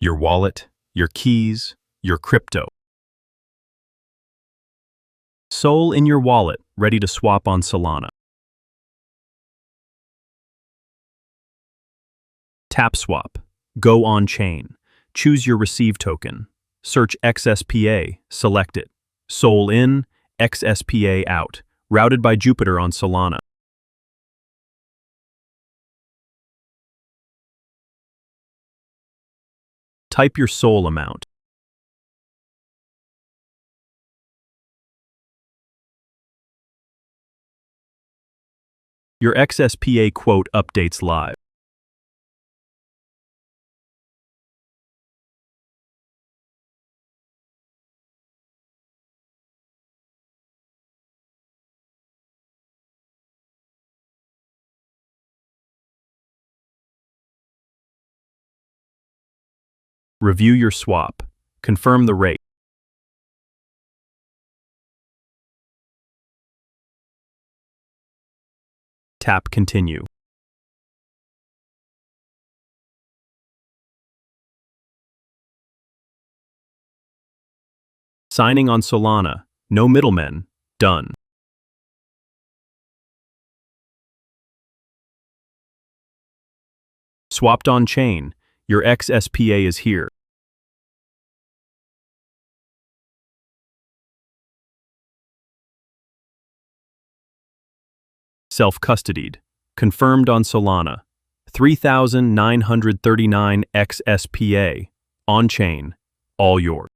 your wallet, your keys, your crypto. Sol in your wallet, ready to swap on Solana. Tap swap. Go on-chain. Choose your receive token. Search XSPA, select it. Sol in, XSPA out. Routed by Jupiter on Solana. Type your Sol amount. Your XSPA quote updates live. Review your swap. Confirm the rate. Tap Continue. Signing on Solana. No middlemen. Done. Swapped on chain. Your XSPA is here. Self-custodied. Confirmed on Solana. 3,939 XSPA. On chain. All yours.